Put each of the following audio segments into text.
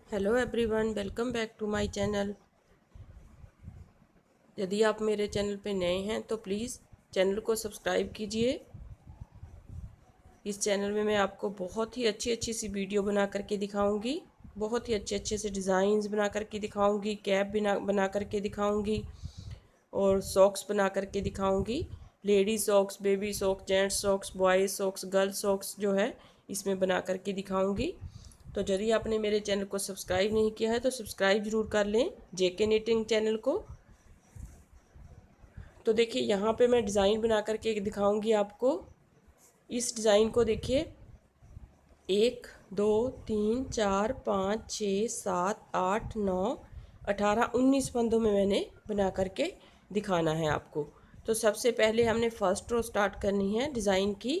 Hello everyone, welcome back to my channel. यदि आप मेरे चैनल पे नए हैं तो प्लीज़ चैनल को सब्सक्राइब कीजिए। इस चैनल में मैं आपको बहुत ही अच्छी अच्छी सी वीडियो बना करके दिखाऊंगी, बहुत ही अच्छे अच्छे से डिज़ाइंस बना करके दिखाऊंगी, कैप बना करके दिखाऊंगी और सॉक्स बना करके दिखाऊंगी। Ladies socks, baby socks, gents socks, boys socks, girls socks जो है इसमें बना करके दिखाऊंगी। तो यदि आपने मेरे चैनल को सब्सक्राइब नहीं किया है तो सब्सक्राइब ज़रूर कर लें जेके निटिंग चैनल को। तो देखिए यहाँ पे मैं डिज़ाइन बना करके दिखाऊंगी आपको। इस डिज़ाइन को देखिए, 1 2 3 4 5 6 7 8 9 18 19 फंदों में मैंने बना करके दिखाना है आपको। तो सबसे पहले हमने फर्स्ट रो स्टार्ट करनी है डिज़ाइन की।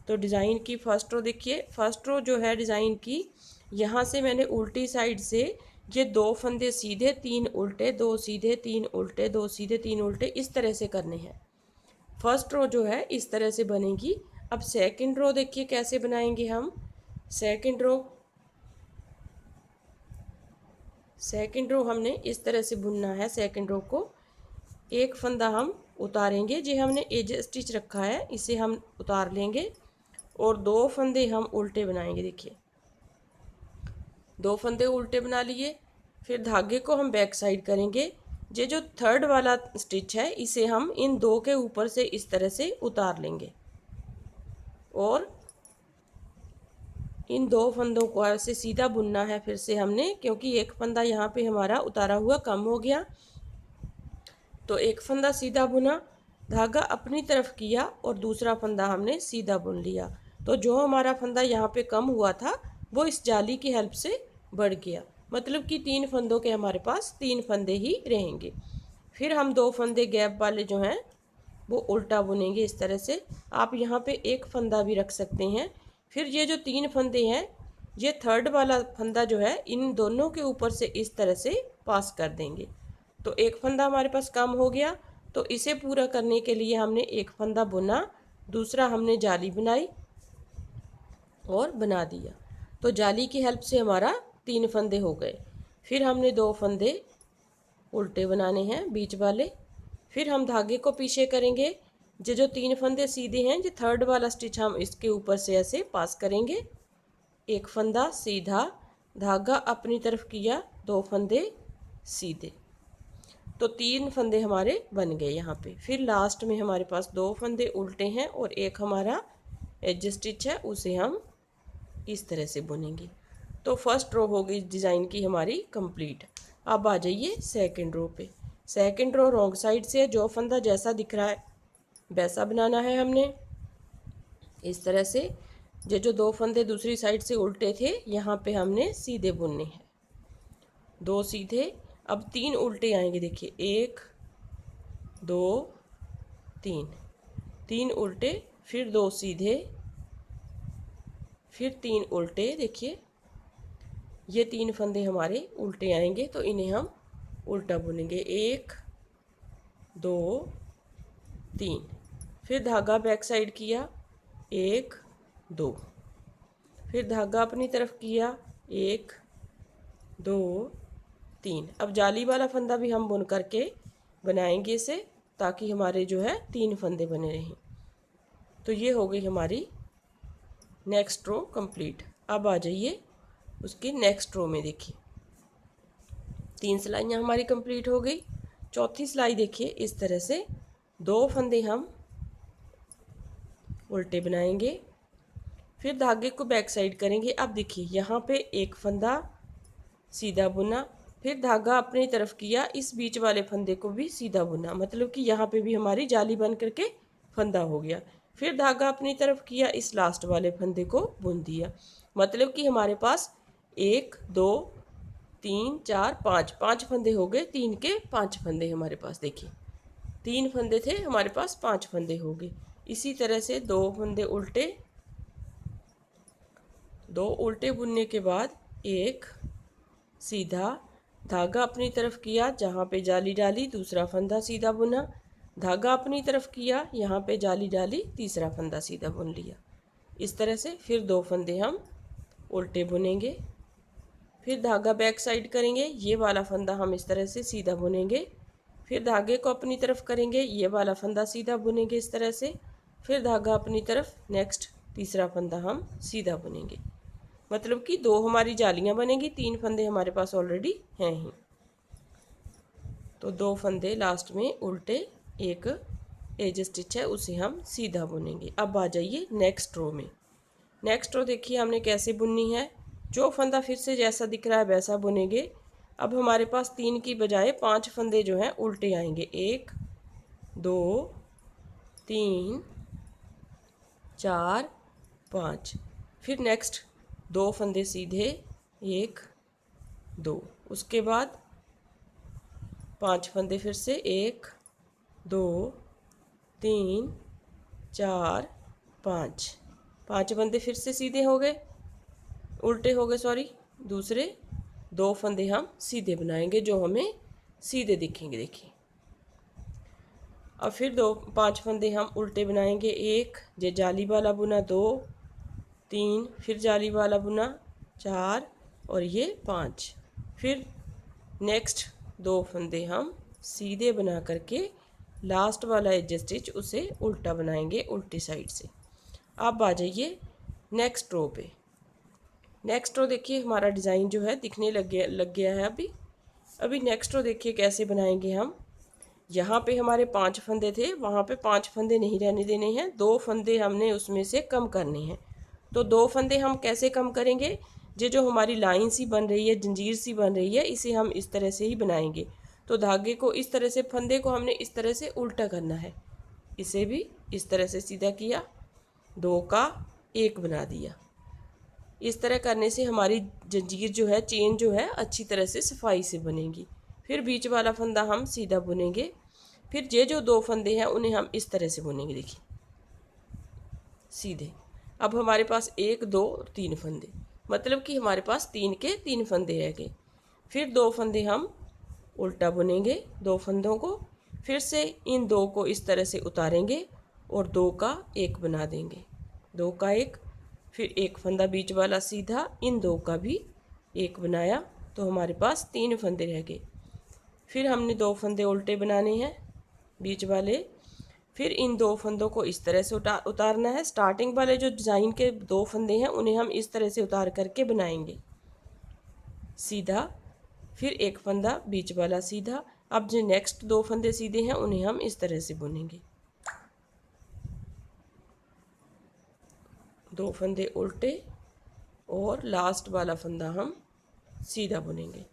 तो डिज़ाइन की फ़र्स्ट रो देखिए, फ़र्स्ट रो जो है डिज़ाइन की, यहाँ से मैंने उल्टी साइड से ये 2 फंदे सीधे, 3 उल्टे, 2 सीधे, 3 उल्टे, 2 सीधे, 3 उल्टे, इस तरह से करने हैं। फर्स्ट रो जो है इस तरह से बनेगी। अब सेकंड रो देखिए कैसे बनाएंगे हम। सेकंड रो हमने इस तरह से बुनना है। सेकंड रो को एक फंदा हम उतारेंगे, जो हमने एज स्टिच रखा है इसे हम उतार लेंगे और 2 फंदे हम उल्टे बनाएंगे। देखिए 2 फंदे उल्टे बना लिए, फिर धागे को हम बैक साइड करेंगे। ये जो थर्ड वाला स्टिच है इसे हम इन 2 के ऊपर से इस तरह से उतार लेंगे और इन 2 फंदों को ऐसे सीधा बुनना है फिर से हमने, क्योंकि एक फंदा यहाँ पे हमारा उतारा हुआ कम हो गया। तो एक फंदा सीधा बुना, धागा अपनी तरफ किया और दूसरा फंदा हमने सीधा बुन लिया। तो जो हमारा फंदा यहाँ पे कम हुआ था वो इस जाली की हेल्प से बढ़ गया, मतलब कि 3 फंदों के हमारे पास 3 फंदे ही रहेंगे। फिर हम 2 फंदे गैप वाले जो हैं वो उल्टा बुनेंगे इस तरह से। आप यहाँ पे एक फंदा भी रख सकते हैं। फिर ये जो 3 फंदे हैं, ये थर्ड वाला फंदा जो है इन दोनों के ऊपर से इस तरह से पास कर देंगे। तो एक फंदा हमारे पास कम हो गया, तो इसे पूरा करने के लिए हमने एक फंदा बुना, दूसरा हमने जाली बनाई और बना दिया। तो जाली की हेल्प से हमारा 3 फंदे हो गए। फिर हमने 2 फंदे उल्टे बनाने हैं बीच वाले। फिर हम धागे को पीछे करेंगे। जो 3 फंदे सीधे हैं, जो थर्ड वाला स्टिच हम इसके ऊपर से ऐसे पास करेंगे। एक फंदा सीधा, धागा अपनी तरफ किया, 2 फंदे सीधे। तो 3 फंदे हमारे बन गए यहाँ पे। फिर लास्ट में हमारे पास 2 फंदे उल्टे हैं और एक हमारा एज स्टिच है, उसे हम इस तरह से बुनेंगे। तो फर्स्ट रो हो गई डिज़ाइन की हमारी कंप्लीट। अब आ जाइए सेकंड रो पे। सेकंड रो रॉन्ग साइड से, जो फंदा जैसा दिख रहा है वैसा बनाना है हमने इस तरह से। ये जो 2 फंदे दूसरी साइड से उल्टे थे यहाँ पे हमने सीधे बुनने हैं, 2 सीधे। अब 3 उल्टे आएंगे। देखिए 1 2 3, 3 उल्टे, फिर 2 सीधे, फिर 3 उल्टे। देखिए ये 3 फंदे हमारे उल्टे आएंगे तो इन्हें हम उल्टा बुनेंगे। 1 2 3, फिर धागा बैक साइड किया, 1 2, फिर धागा अपनी तरफ किया, 1 2 3। अब जाली वाला फंदा भी हम बुन करके बनाएंगे इसे, ताकि हमारे जो है 3 फंदे बने रहें। तो ये हो गई हमारी नेक्स्ट रो कंप्लीट। अब आ जाइए उसकी नेक्स्ट रो में। देखिए 3 सिलाइयाँ हमारी कंप्लीट हो गई। चौथी सिलाई देखिए इस तरह से 2 फंदे हम उल्टे बनाएंगे, फिर धागे को बैक साइड करेंगे। अब देखिए यहाँ पे एक फंदा सीधा बुना, फिर धागा अपनी तरफ किया, इस बीच वाले फंदे को भी सीधा बुना, मतलब कि यहाँ पे भी हमारी जाली बन करके फंदा हो गया। फिर धागा अपनी तरफ किया, इस लास्ट वाले फंदे को बुन दिया, मतलब कि हमारे पास 1 2 3 4 5 5 फंदे हो गए। 3 के 5 फंदे हमारे पास। देखिए 3 फंदे थे हमारे पास, 5 फंदे हो गए। इसी तरह से 2 फंदे उल्टे, 2 उल्टे बुनने के बाद एक सीधा, धागा अपनी तरफ किया, जहाँ पे जाली डाली दूसरा फंदा सीधा बुना, धागा अपनी तरफ किया, यहाँ पे जाली डाली तीसरा फंदा सीधा बुन लिया। इस तरह से फिर 2 फंदे हम उल्टे बुनेंगे, फिर धागा बैक साइड करेंगे, ये वाला फंदा हम इस तरह से सीधा बुनेंगे, फिर धागे को अपनी तरफ करेंगे, ये वाला फंदा सीधा बुनेंगे इस तरह से, फिर धागा अपनी तरफ, नेक्स्ट तीसरा फंदा हम सीधा बुनेंगे। मतलब कि 2 हमारी जालियां बनेंगी, 3 फंदे हमारे पास ऑलरेडी हैं ही। तो 2 फंदे लास्ट में उल्टे, एक एज स्टिच है उसे हम सीधा बुनेंगे। अब आ जाइए नेक्स्ट रो में। नेक्स्ट रो देखिए हमने कैसे बुननी है। जो फंदा फिर से जैसा दिख रहा है वैसा बुनेंगे। अब हमारे पास 3 की बजाय 5 फंदे जो हैं उल्टे आएंगे। 1 2 3 4 5। फिर नेक्स्ट 2 फंदे सीधे, 1 2। उसके बाद 5 फंदे फिर से, 1 2 3 4 5। 5 फंदे फिर से सीधे हो गए, उल्टे हो गए सॉरी। दूसरे 2 फंदे हम सीधे बनाएंगे जो हमें सीधे दिखेंगे। देखिए अब फिर 5 फंदे हम उल्टे बनाएंगे। 1 ये जाली वाला बुना, 2 3, फिर जाली वाला बुना 4 और ये 5। फिर नेक्स्ट 2 फंदे हम सीधे बना करके लास्ट वाला एज स्टिच उसे उल्टा बनाएंगे उल्टी साइड से। अब आ जाइए नेक्स्ट रो पे। नेक्स्ट रो देखिए हमारा डिज़ाइन जो है दिखने लग गया है। अभी नेक्स्ट रो देखिए कैसे बनाएंगे हम। यहाँ पे हमारे 5 फंदे थे, वहाँ पे 5 फंदे नहीं रहने देने हैं, 2 फंदे हमने उसमें से कम करने हैं। तो 2 फंदे हम कैसे कम करेंगे, ये जो हमारी लाइन सी बन रही है, जंजीर सी बन रही है, इसे हम इस तरह से ही बनाएंगे। तो धागे को इस तरह से, फंदे को हमने इस तरह से उल्टा करना है। इसे भी इस तरह से सीधा किया, 2 का 1 बना दिया। इस तरह करने से हमारी जंजीर जो है, चेन जो है अच्छी तरह से सफाई से बनेगी। फिर बीच वाला फंदा हम सीधा बुनेंगे। फिर ये जो 2 फंदे हैं उन्हें हम इस तरह से बुनेंगे, देखिए सीधे। अब हमारे पास 1 2 और 3 फंदे, मतलब कि हमारे पास 3 के 3 फंदे रह गए। फिर 2 फंदे हम उल्टा बुनेंगे, 2 फंदों को, फिर से इन 2 को इस तरह से उतारेंगे और 2 का 1 बना देंगे, 2 का 1। फिर 1 फंदा बीच वाला सीधा, इन 2 का भी 1 बनाया, तो हमारे पास 3 फंदे रह गए। फिर हमने 2 फंदे उल्टे बनाने हैं बीच वाले। फिर इन 2 फंदों को इस तरह से उतारना है। स्टार्टिंग वाले जो डिज़ाइन के 2 फंदे हैं उन्हें हम इस तरह से उतार करके बनाएंगे सीधा। फिर 1 फंदा बीच वाला सीधा। अब जो नेक्स्ट 2 फंदे सीधे हैं उन्हें हम इस तरह से बुनेंगे, 2 फंदे उल्टे और लास्ट वाला फंदा हम सीधा बुनेंगे।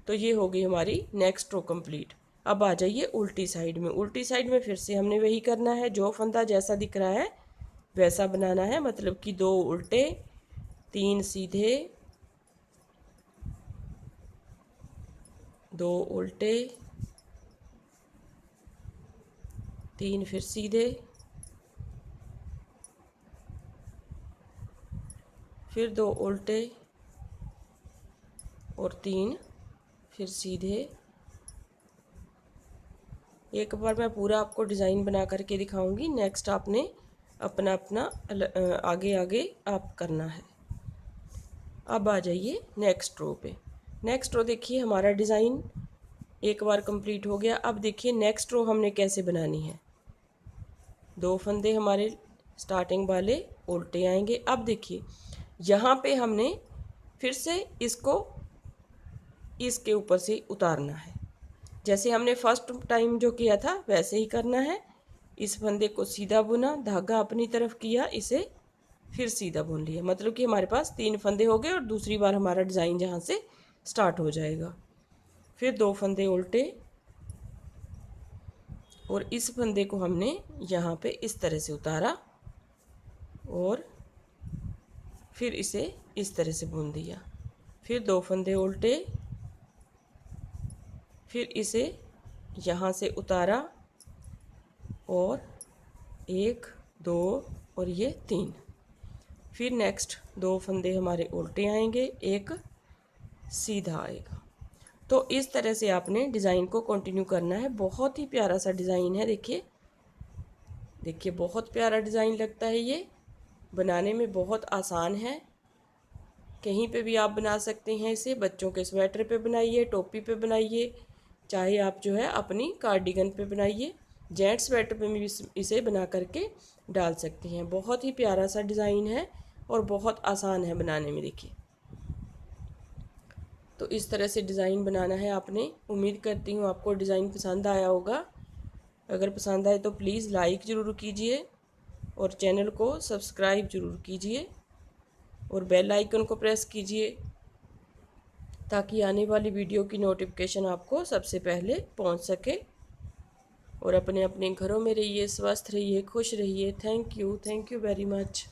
तो ये हो गई हमारी नेक्स्ट रो कंप्लीट। अब आ जाइए उल्टी साइड में। उल्टी साइड में फिर से हमने वही करना है, जो फंदा जैसा दिख रहा है वैसा बनाना है। मतलब कि 2 उल्टे, 3 सीधे, 2 उल्टे, 3 फिर सीधे, फिर 2 उल्टे और 3 फिर सीधे। एक बार मैं पूरा आपको डिज़ाइन बना करके दिखाऊंगी, नेक्स्ट आपने अपना अपना आगे आगे आप करना है। अब आ जाइए नेक्स्ट रो पे। नेक्स्ट रो देखिए हमारा डिज़ाइन एक बार कंप्लीट हो गया। अब देखिए नेक्स्ट रो हमने कैसे बनानी है। 2 फंदे हमारे स्टार्टिंग वाले उल्टे आएंगे। अब देखिए यहाँ पे हमने फिर से इसको इसके ऊपर से उतारना है। जैसे हमने फर्स्ट टाइम जो किया था वैसे ही करना है। इस फंदे को सीधा बुना, धागा अपनी तरफ किया, इसे फिर सीधा बुन लिया। मतलब कि हमारे पास 3 फंदे हो गए और दूसरी बार हमारा डिज़ाइन जहाँ से स्टार्ट हो जाएगा। फिर 2 फंदे उल्टे और इस फंदे को हमने यहाँ पे इस तरह से उतारा और फिर इसे इस तरह से बुन दिया। फिर 2 फंदे उल्टे, फिर इसे यहाँ से उतारा और 1 2 और ये 3। फिर नेक्स्ट 2 फंदे हमारे उल्टे आएंगे, 1 सीधा आएगा। तो इस तरह से आपने डिज़ाइन को कंटिन्यू करना है। बहुत ही प्यारा सा डिज़ाइन है। देखिए देखिए बहुत प्यारा डिज़ाइन लगता है, ये बनाने में बहुत आसान है। कहीं पे भी आप बना सकते हैं इसे। बच्चों के स्वेटर पे बनाइए, टोपी पे बनाइए, चाहे आप जो है अपनी कार्डिगन पे बनाइए, जेंट्स स्वेटर पे भी इसे बना करके डाल सकते हैं। बहुत ही प्यारा सा डिज़ाइन है और बहुत आसान है बनाने में। देखिए, तो इस तरह से डिज़ाइन बनाना है आपने। उम्मीद करती हूँ आपको डिज़ाइन पसंद आया होगा। अगर पसंद आए तो प्लीज़ लाइक ज़रूर कीजिए और चैनल को सब्सक्राइब ज़रूर कीजिए और बेल आइकन को प्रेस कीजिए ताकि आने वाली वीडियो की नोटिफिकेशन आपको सबसे पहले पहुंच सके। और अपने अपने घरों में रहिए, स्वस्थ रहिए, खुश रहिए। Thank you very much.